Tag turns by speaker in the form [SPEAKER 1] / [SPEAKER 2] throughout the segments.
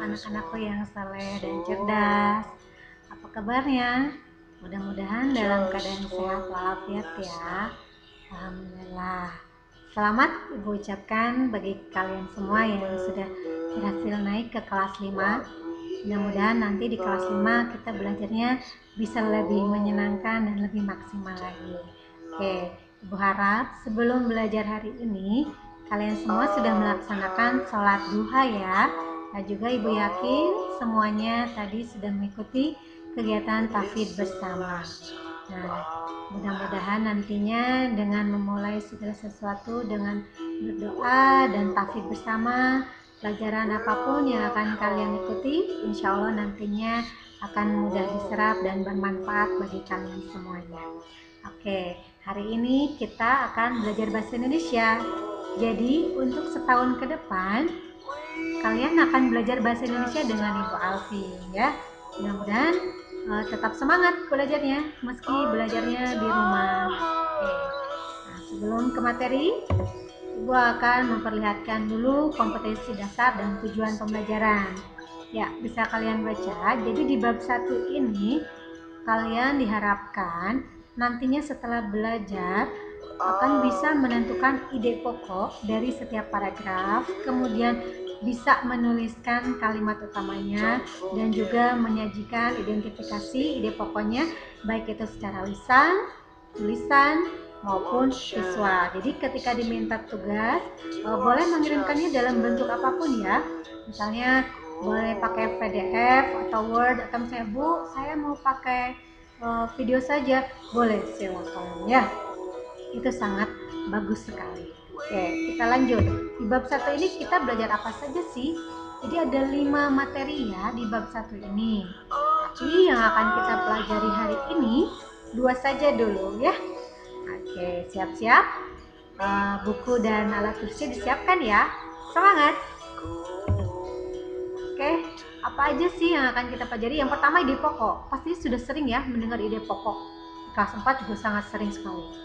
[SPEAKER 1] anak-anakku yang saleh dan cerdas. Apa kabarnya? Mudah-mudahan dalam keadaan sehat walafiat ya. Alhamdulillah. Selamat Ibu ucapkan bagi kalian semua yang sudah berhasil naik ke kelas 5. Mudah-mudahan nanti di kelas 5 kita belajarnya bisa lebih menyenangkan dan lebih maksimal lagi. Oke, Ibu harap sebelum belajar hari ini kalian semua sudah melaksanakan sholat duha ya. Nah juga Ibu yakin semuanya tadi sudah mengikuti kegiatan tahfidz bersama. Nah, mudah-mudahan nantinya dengan memulai segala sesuatu dengan berdoa dan tahfidz bersama, pelajaran apapun yang akan kalian ikuti, insya Allah nantinya akan mudah diserap dan bermanfaat bagi kalian semuanya. Oke, hari ini kita akan belajar bahasa Indonesia. Jadi untuk setahun ke depan kalian akan belajar bahasa Indonesia dengan Ibu Alfi ya. Mudah-mudahan tetap semangat belajarnya meski belajarnya di rumah. Oke. Nah, sebelum ke materi, Ibu akan memperlihatkan dulu kompetensi dasar dan tujuan pembelajaran. Ya, bisa kalian baca. Jadi di bab 1 ini kalian diharapkan nantinya setelah belajar akan bisa menentukan ide pokok dari setiap paragraf, kemudian bisa menuliskan kalimat utamanya dan juga menyajikan identifikasi ide pokoknya baik itu secara lisan, tulisan maupun visual. Jadi ketika diminta tugas boleh mengirimkannya dalam bentuk apapun ya, misalnya boleh pakai PDF atau Word, atau misalnya Bu saya mau pakai video saja, boleh, silakan ya. Itu sangat bagus sekali. Oke, kita lanjut. Di bab 1 ini kita belajar apa saja sih? Jadi ada 5 materi ya di bab 1 ini. Tapi yang akan kita pelajari hari ini 2 saja dulu ya. Oke, siap-siap. Buku dan alat tulisnya disiapkan ya. Semangat. Oke, apa aja sih yang akan kita pelajari? Yang pertama ide pokok. Pasti sudah sering ya mendengar ide pokok. Di kelas 4 juga sangat sering sekali.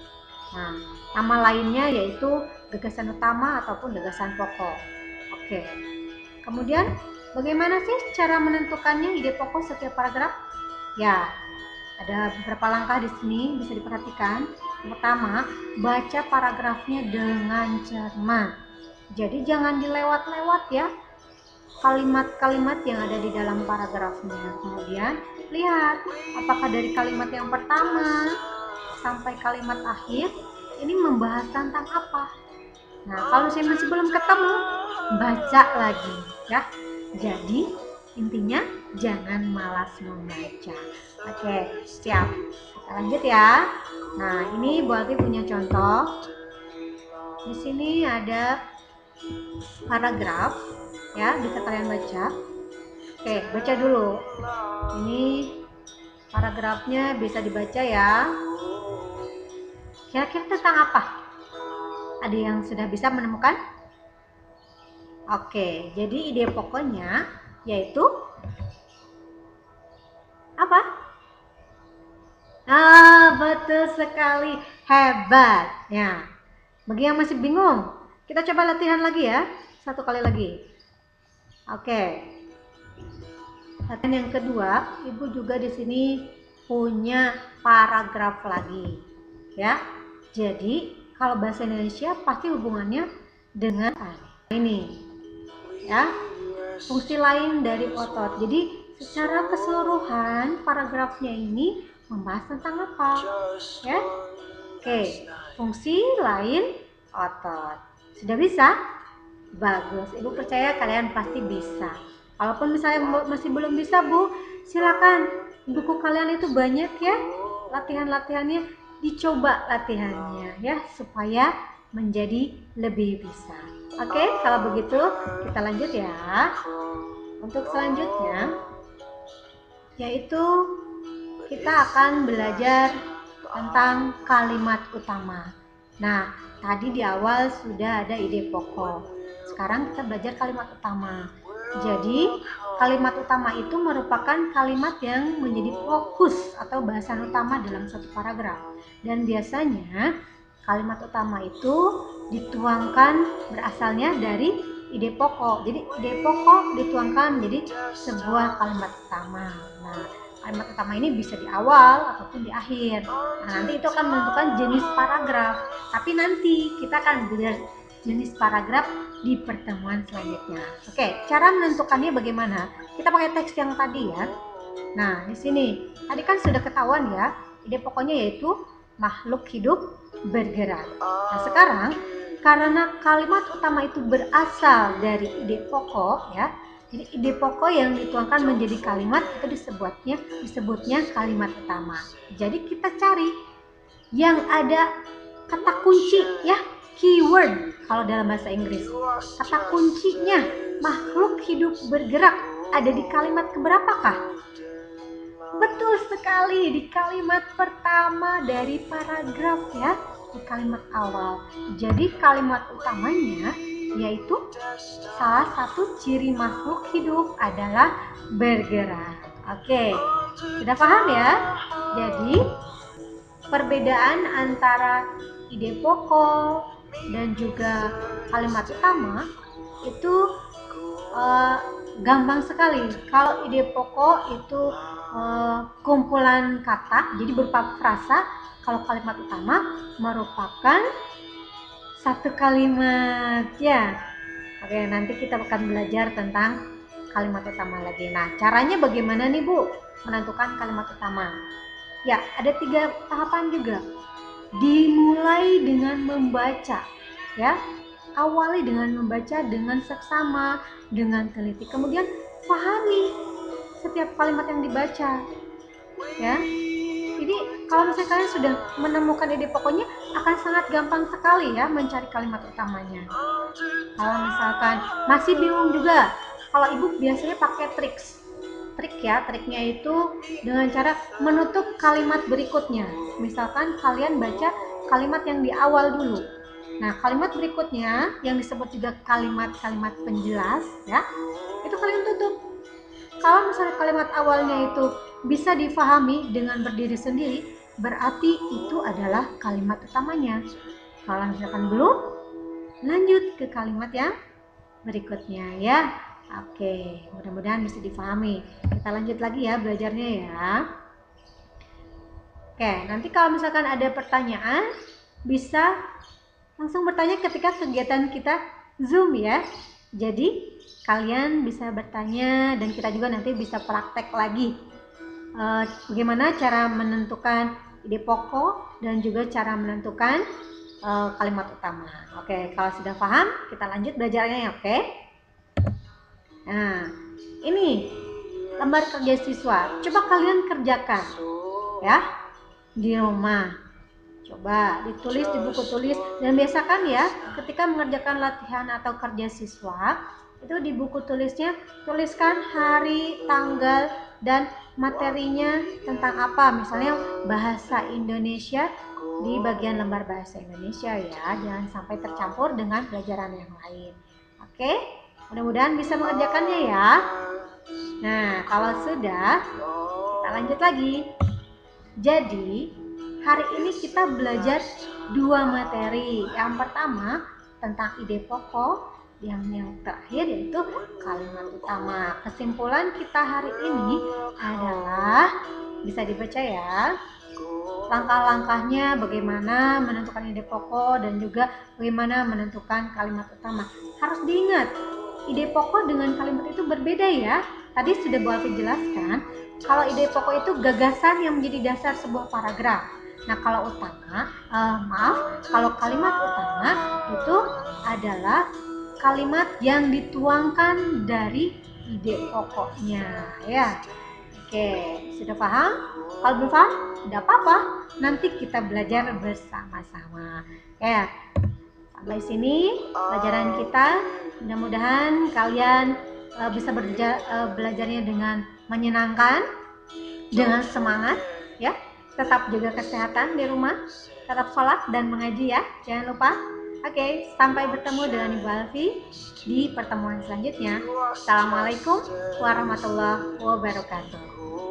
[SPEAKER 1] Nah, nama lainnya yaitu gagasan utama ataupun gagasan pokok. Oke. Kemudian, bagaimana sih cara menentukannya ide pokok setiap paragraf? Ya, ada beberapa langkah di sini bisa diperhatikan. Yang pertama, baca paragrafnya dengan cermat. Jadi jangan dilewat-lewat ya kalimat-kalimat yang ada di dalam paragrafnya. Kemudian, lihat apakah dari kalimat yang pertama sampai kalimat akhir ini membahas tentang apa. Nah, kalau saya masih belum ketemu, baca lagi ya. Jadi intinya jangan malas membaca. Oke, siap. Kita lanjut ya. Nah, ini Bu Alfi punya contoh. Di sini ada paragraf ya, bisa kalian baca. Oke, baca dulu. Ini paragrafnya bisa dibaca ya. Kira-kira tentang apa? Ada yang sudah bisa menemukan? Oke, jadi ide pokoknya yaitu apa? Betul sekali, hebat. Ya, bagi yang masih bingung, kita coba latihan lagi ya, 1 kali lagi. Oke, latihan yang kedua, Ibu juga di sini punya paragraf lagi, ya. Jadi kalau bahasa Indonesia pasti hubungannya dengan ini ya, fungsi lain dari otot. Jadi secara keseluruhan paragrafnya ini membahas tentang apa ya? Oke, fungsi lain otot. Sudah bisa? Bagus, Ibu percaya kalian pasti bisa. Kalaupun misalnya masih belum bisa Bu, silakan, buku kalian itu banyak ya, latihan-latihannya dicoba latihannya ya, supaya menjadi lebih bisa. Oke, kalau begitu kita lanjut ya. Untuk selanjutnya yaitu kita akan belajar tentang kalimat utama. Nah, tadi di awal sudah ada ide pokok. Sekarang kita belajar kalimat utama. Jadi, kalimat utama itu merupakan kalimat yang menjadi fokus atau bahasan utama dalam satu paragraf. Dan biasanya kalimat utama itu dituangkan berasalnya dari ide pokok. Jadi ide pokok dituangkan menjadi sebuah kalimat utama. Nah, kalimat utama ini bisa di awal ataupun di akhir. Nah, nanti itu akan menentukan jenis paragraf. Tapi nanti kita akan belajar jenis paragraf di pertemuan selanjutnya. Oke, cara menentukannya bagaimana? Kita pakai teks yang tadi ya. Nah, di sini tadi kan sudah ketahuan ya, ide pokoknya yaitu makhluk hidup bergerak. Nah, sekarang karena kalimat utama itu berasal dari ide pokok ya. Jadi ide pokok yang dituangkan menjadi kalimat itu disebutnya kalimat utama. Jadi kita cari yang ada kata kunci ya, keyword kalau dalam bahasa Inggris. Kata kuncinya makhluk hidup bergerak ada di kalimat keberapakah? Betul sekali, di kalimat pertama dari paragraf ya, di kalimat awal. Jadi kalimat utamanya yaitu salah satu ciri makhluk hidup adalah bergerak. Oke, sudah paham ya? Jadi perbedaan antara ide pokok dan juga kalimat utama itu gampang sekali. Kalau ide pokok itu kumpulan kata, jadi berupa frasa. Kalau kalimat utama merupakan satu kalimat ya. Oke, nanti kita akan belajar tentang kalimat utama lagi. Nah, caranya bagaimana nih Bu menentukan kalimat utama? Ya, ada 3 tahapan juga. Dimulai dengan membaca ya. Awali dengan membaca dengan seksama, dengan teliti. Kemudian pahami setiap kalimat yang dibaca ya. Jadi kalau misalnya kalian sudah menemukan ide pokoknya, akan sangat gampang sekali ya mencari kalimat utamanya. Kalau misalkan masih bingung juga, kalau ibu biasanya pakai trik ya. Triknya itu dengan cara menutup kalimat berikutnya. Misalkan kalian baca kalimat yang di awal dulu. Nah, kalimat berikutnya yang disebut juga kalimat-kalimat penjelas ya, itu kalian tutup. Kalau misalnya kalimat awalnya itu bisa difahami dengan berdiri sendiri, berarti itu adalah kalimat utamanya. Kalau misalkan belum, lanjut ke kalimat yang berikutnya ya. Oke, mudah-mudahan bisa difahami. Kita lanjut lagi ya belajarnya ya. Oke, nanti kalau misalkan ada pertanyaan, bisa langsung bertanya ketika kegiatan kita Zoom ya. Jadi kalian bisa bertanya dan kita juga nanti bisa praktek lagi bagaimana cara menentukan ide pokok dan juga cara menentukan kalimat utama. Oke, kalau sudah paham kita lanjut belajarnya ya. Oke. Nah, ini lembar kerja siswa. Coba kalian kerjakan ya di rumah. Coba ditulis di buku tulis dan biasakan ya ketika mengerjakan latihan atau kerja siswa itu di buku tulisnya tuliskan hari, tanggal, dan materinya tentang apa. Misalnya bahasa Indonesia di bagian lembar bahasa Indonesia ya, jangan sampai tercampur dengan pelajaran yang lain. Oke, mudah-mudahan bisa mengerjakannya ya. Nah, kalau sudah kita lanjut lagi. Jadi hari ini kita belajar 2 materi. Yang pertama tentang ide pokok, yang terakhir yaitu kalimat utama. Kesimpulan kita hari ini adalah bisa dibaca ya. Langkah-langkahnya bagaimana menentukan ide pokok dan juga bagaimana menentukan kalimat utama. Harus diingat, ide pokok dengan kalimat itu berbeda ya. Tadi sudah Bu Alfi jelaskan, kalau ide pokok itu gagasan yang menjadi dasar sebuah paragraf. Nah, kalau kalau kalimat utama itu adalah kalimat yang dituangkan dari ide pokoknya ya. Oke, sudah paham? Kalau belum paham, tidak apa-apa. Nanti kita belajar bersama-sama. Ya, sampai sini pelajaran kita. Mudah-mudahan kalian bisa belajarnya dengan menyenangkan, dengan semangat ya. Tetap jaga kesehatan di rumah, tetap sholat dan mengaji ya, jangan lupa. Oke, sampai bertemu dengan Ibu Alfi di pertemuan selanjutnya. Assalamualaikum warahmatullahi wabarakatuh.